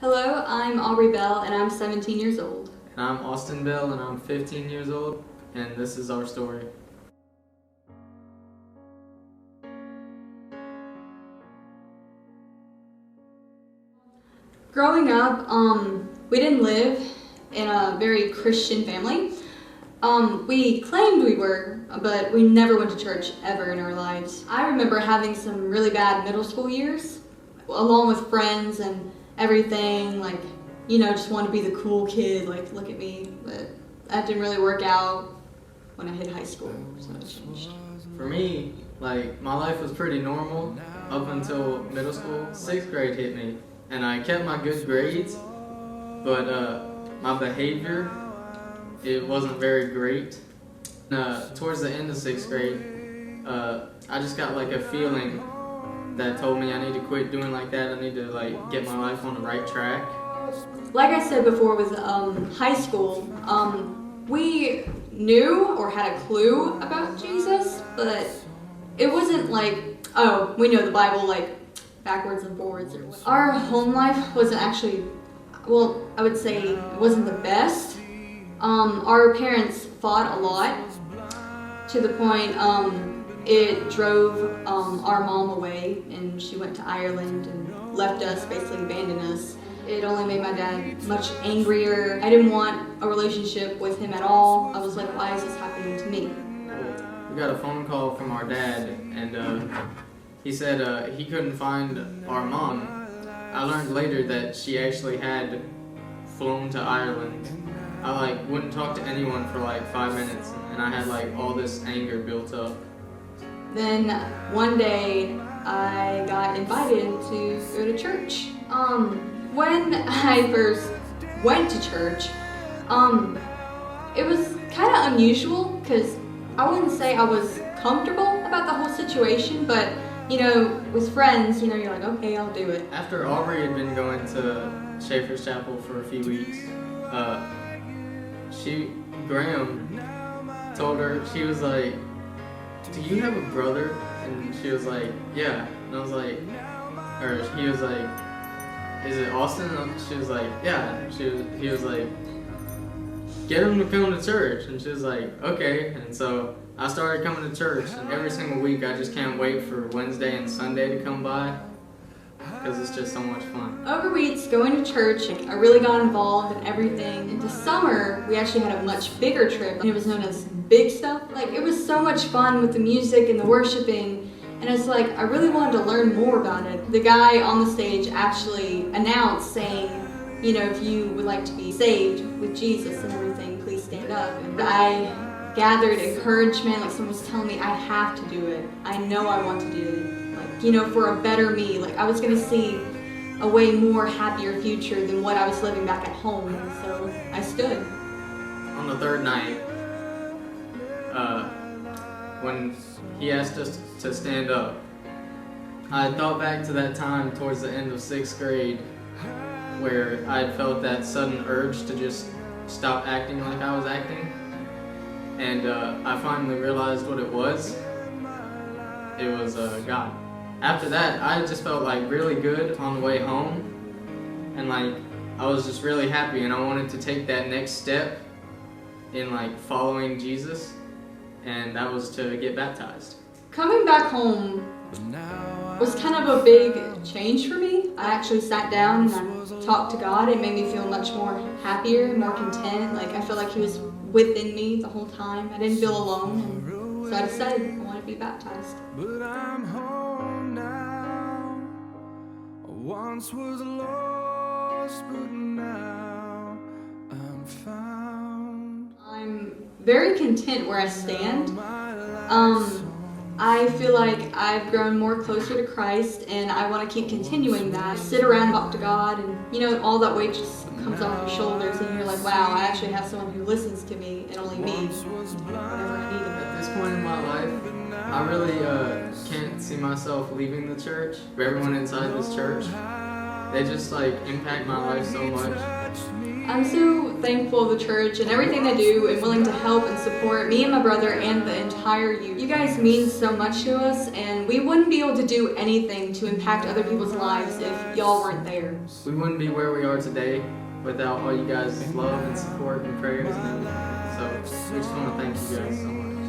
Hello, I'm Aubrey Bell and I'm 17 years old. And I'm Austin Bell and I'm 15 years old, and this is our story. Growing up, we didn't live in a very Christian family. We claimed we were, but we never went to church ever in our lives. I remember having some really bad middle school years, along with friends and everything, just want to be the cool kid, look at me, but that didn't really work out when I hit high school, so it changed. For me, my life was pretty normal up until middle school. 6th grade hit me, and I kept my good grades, but my behavior, it wasn't very great. Towards the end of 6th grade, I just got a feeling that told me I need to quit doing like that. I need to get my life on the right track. Like I said before with high school, we knew or had a clue about Jesus, but it wasn't oh, we know the Bible backwards and forwards. Our home life wasn't actually, well, I would say it wasn't the best. Our parents fought a lot to the point it drove our mom away, and she went to Ireland and left us, basically abandoned us. It only made my dad much angrier. I didn't want a relationship with him at all. I was like, why is this happening to me? We got a phone call from our dad, and he said he couldn't find our mom. I learned later that she actually had flown to Ireland. I wouldn't talk to anyone for 5 minutes, and I had all this anger built up. Then one day I got invited to go to church. When I first went to church, it was kind of unusual because I wouldn't say I was comfortable about the whole situation, but with friends, you're like, okay, I'll do it. After Aubrey had been going to Schaefer's Chapel for a few weeks, Graham told her, she was like, do you have a brother? And she was like, yeah. And I was like, he was like, is it Austin? And she was like, yeah. He was like, get him to come to church. And she was like, okay. And so I started coming to church, and every single week I just can't wait for Wednesday and Sunday to come by, because it's just so much fun. Over weeks, going to church, I really got involved in everything. Into summer, we actually had a much bigger trip, and it was known as Big Stuff. It was so much fun with the music and the worshiping, and it's I really wanted to learn more about it. The guy on the stage actually announced saying, if you would like to be saved with Jesus and everything, please stand up. And I gathered encouragement, someone was telling me I have to do it. I know I want to do it. For a better me. I was going to see a way more happier future than what I was living back at home. And so I stood. On the third night, when he asked us to stand up, I thought back to that time towards the end of 6th grade where I had felt that sudden urge to just stop acting like I was acting. And I finally realized what it was. It was God. After that, I just felt really good on the way home, and I was just really happy, and I wanted to take that next step in following Jesus, and that was to get baptized. Coming back home was kind of a big change for me. I actually sat down and I talked to God. It made me feel much more happier, more content. I felt like He was within me the whole time. I didn't feel alone, and so I decided I want to be baptized. But I'm home now. I once was lost, but now I'm found. I'm very content where I stand. I feel like I've grown more closer to Christ, and I want to keep continuing that. Sit around and talk to God, and all that weight just comes off your shoulders, and you're like, wow, I actually have someone who listens to me, and only me, whenever I need him. At this point in my life, I really can't see myself leaving the church, everyone inside this church. they just like impact my life so much. I'm so thankful of the church and everything they do and willing to help and support me and my brother and the entire youth. You guys mean so much to us, and we wouldn't be able to do anything to impact other people's lives if y'all weren't there. We wouldn't be where we are today without all you guys' love and support and prayers and everything. So we just want to thank you guys so much.